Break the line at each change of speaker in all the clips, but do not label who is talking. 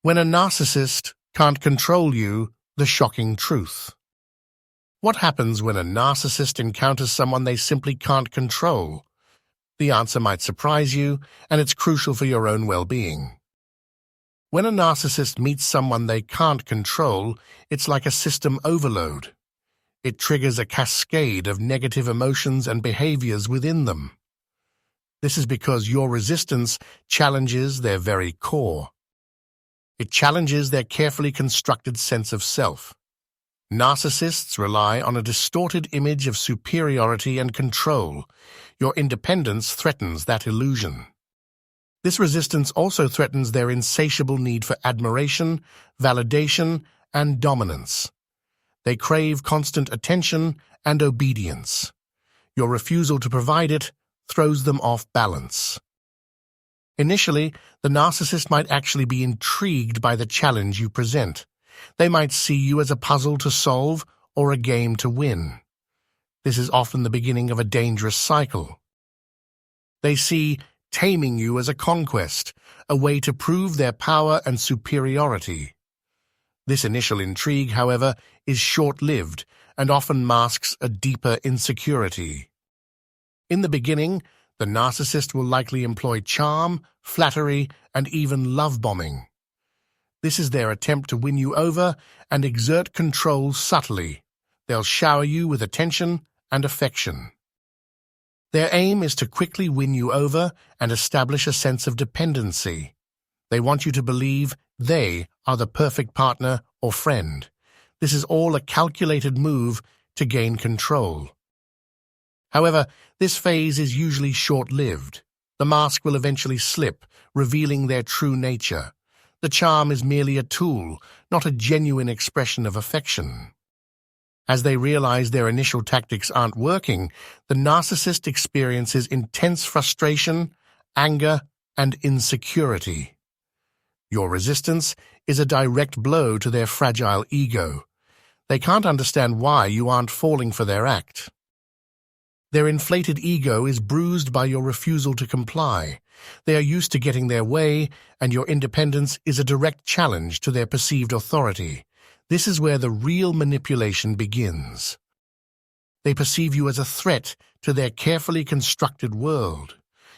When a narcissist can't control you, the shocking truth. What happens when a narcissist encounters someone they simply can't control? The answer might surprise you, and it's crucial for your own well-being. When a narcissist meets someone they can't control, it's like a system overload. It triggers a cascade of negative emotions and behaviors within them. This is because your resistance challenges their very core. It challenges their carefully constructed sense of self. Narcissists rely on a distorted image of superiority and control. Your independence threatens that illusion. This resistance also threatens their insatiable need for admiration, validation, and dominance. They crave constant attention and obedience. Your refusal to provide it throws them off balance. Initially, the narcissist might actually be intrigued by the challenge you present. They might see you as a puzzle to solve or a game to win. This is often the beginning of a dangerous cycle. They see taming you as a conquest, a way to prove their power and superiority. This initial intrigue, however, is short-lived and often masks a deeper insecurity. In the beginning, the narcissist will likely employ charm, flattery, and even love-bombing. This is their attempt to win you over and exert control subtly. They'll shower you with attention and affection. Their aim is to quickly win you over and establish a sense of dependency. They want you to believe they are the perfect partner or friend. This is all a calculated move to gain control. However, this phase is usually short-lived. The mask will eventually slip, revealing their true nature. The charm is merely a tool, not a genuine expression of affection. As they realize their initial tactics aren't working, the narcissist experiences intense frustration, anger, and insecurity. Your resistance is a direct blow to their fragile ego. They can't understand why you aren't falling for their act. Their inflated ego is bruised by your refusal to comply. They are used to getting their way, and your independence is a direct challenge to their perceived authority. This is where the real manipulation begins. They perceive you as a threat to their carefully constructed world.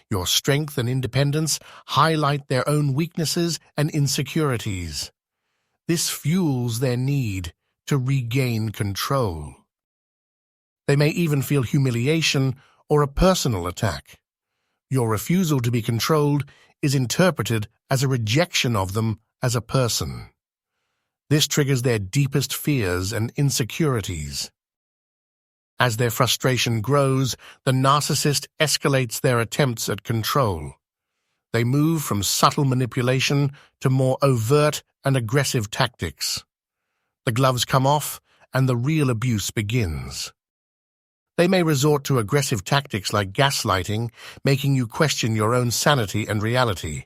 Your strength and independence highlight their own weaknesses and insecurities. This fuels their need to regain control. They may even feel humiliation or a personal attack. Your refusal to be controlled is interpreted as a rejection of them as a person. This triggers their deepest fears and insecurities. As their frustration grows, the narcissist escalates their attempts at control. They move from subtle manipulation to more overt and aggressive tactics. The gloves come off, and the real abuse begins. They may resort to aggressive tactics like gaslighting, making you question your own sanity and reality.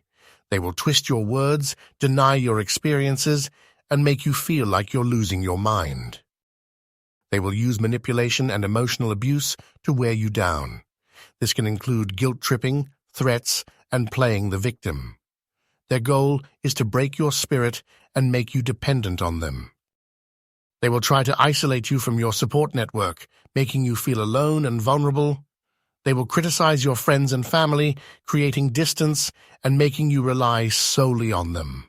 They will twist your words, deny your experiences, and make you feel like you're losing your mind. They will use manipulation and emotional abuse to wear you down. This can include guilt-tripping, threats, and playing the victim. Their goal is to break your spirit and make you dependent on them. They will try to isolate you from your support network, making you feel alone and vulnerable. They will criticize your friends and family, creating distance and making you rely solely on them.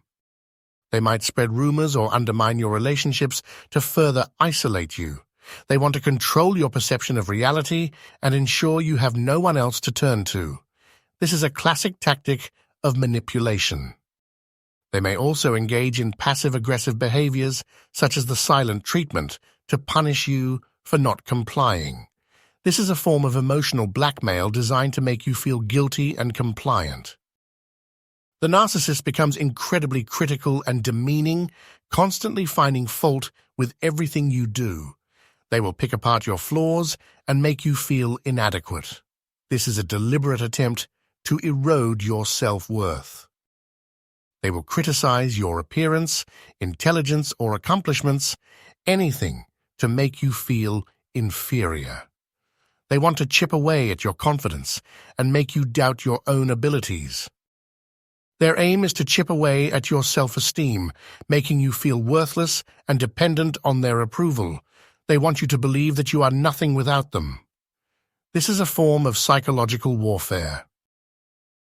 They might spread rumors or undermine your relationships to further isolate you. They want to control your perception of reality and ensure you have no one else to turn to. This is a classic tactic of manipulation. They may also engage in passive-aggressive behaviors, such as the silent treatment, to punish you for not complying. This is a form of emotional blackmail designed to make you feel guilty and compliant. The narcissist becomes incredibly critical and demeaning, constantly finding fault with everything you do. They will pick apart your flaws and make you feel inadequate. This is a deliberate attempt to erode your self-worth. They will criticize your appearance, intelligence, or accomplishments, anything to make you feel inferior. They want to chip away at your confidence and make you doubt your own abilities. Their aim is to chip away at your self-esteem, making you feel worthless and dependent on their approval. They want you to believe that you are nothing without them. This is a form of psychological warfare.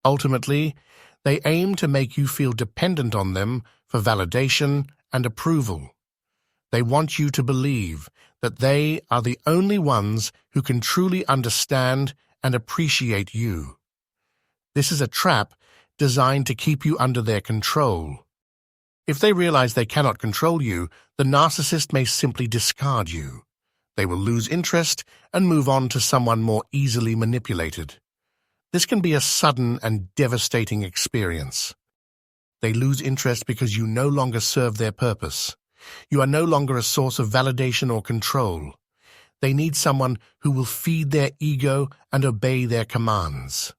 Ultimately, they aim to make you feel dependent on them for validation and approval. They want you to believe that they are the only ones who can truly understand and appreciate you. This is a trap designed to keep you under their control. If they realize they cannot control you, the narcissist may simply discard you. They will lose interest and move on to someone more easily manipulated. This can be a sudden and devastating experience. They lose interest because you no longer serve their purpose. You are no longer a source of validation or control. They need someone who will feed their ego and obey their commands.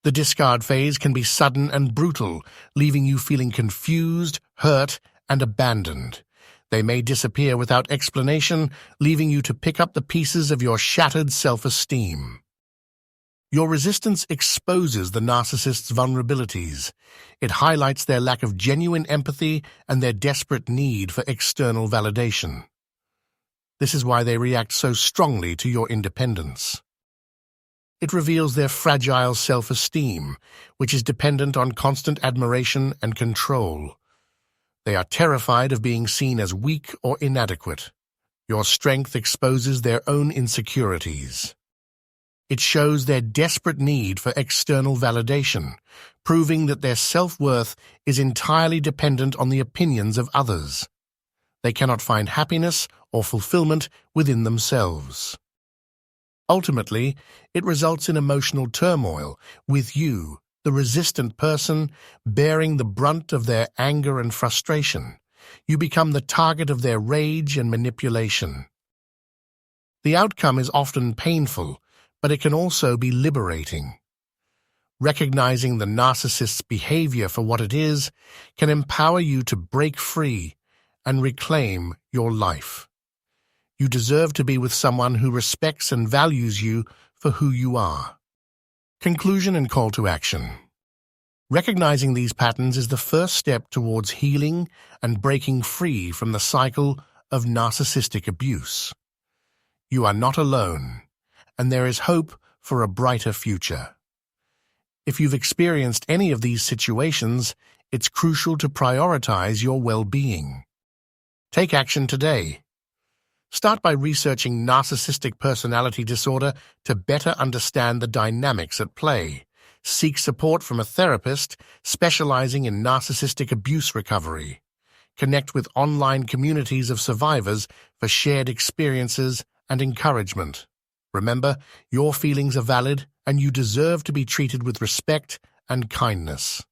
The discard phase can be sudden and brutal, leaving you feeling confused, hurt, and abandoned. They may disappear without explanation, leaving you to pick up the pieces of your shattered self-esteem. Your resistance exposes the narcissist's vulnerabilities. It highlights their lack of genuine empathy and their desperate need for external validation. This is why they react so strongly to your independence. It reveals their fragile self-esteem, which is dependent on constant admiration and control. They are terrified of being seen as weak or inadequate. Your strength exposes their own insecurities. It shows their desperate need for external validation, proving that their self-worth is entirely dependent on the opinions of others. They cannot find happiness or fulfillment within themselves. Ultimately, it results in emotional turmoil, with you, the resistant person, bearing the brunt of their anger and frustration. You become the target of their rage and manipulation. The outcome is often painful, but it can also be liberating. Recognizing the narcissist's behavior for what it is can empower you to break free and reclaim your life. You deserve to be with someone who respects and values you for who you are. Conclusion and call to action. Recognizing these patterns is the first step towards healing and breaking free from the cycle of narcissistic abuse. You are not alone, and there is hope for a brighter future. If you've experienced any of these situations, it's crucial to prioritize your well-being. Take action today. Start by researching narcissistic personality disorder to better understand the dynamics at play. Seek support from a therapist specializing in narcissistic abuse recovery. Connect with online communities of survivors for shared experiences and encouragement. Remember, your feelings are valid and you deserve to be treated with respect and kindness.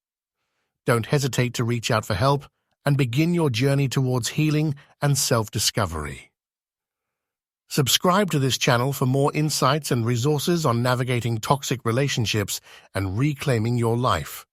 Don't hesitate to reach out for help and begin your journey towards healing and self-discovery. Subscribe to this channel for more insights and resources on navigating toxic relationships and reclaiming your life.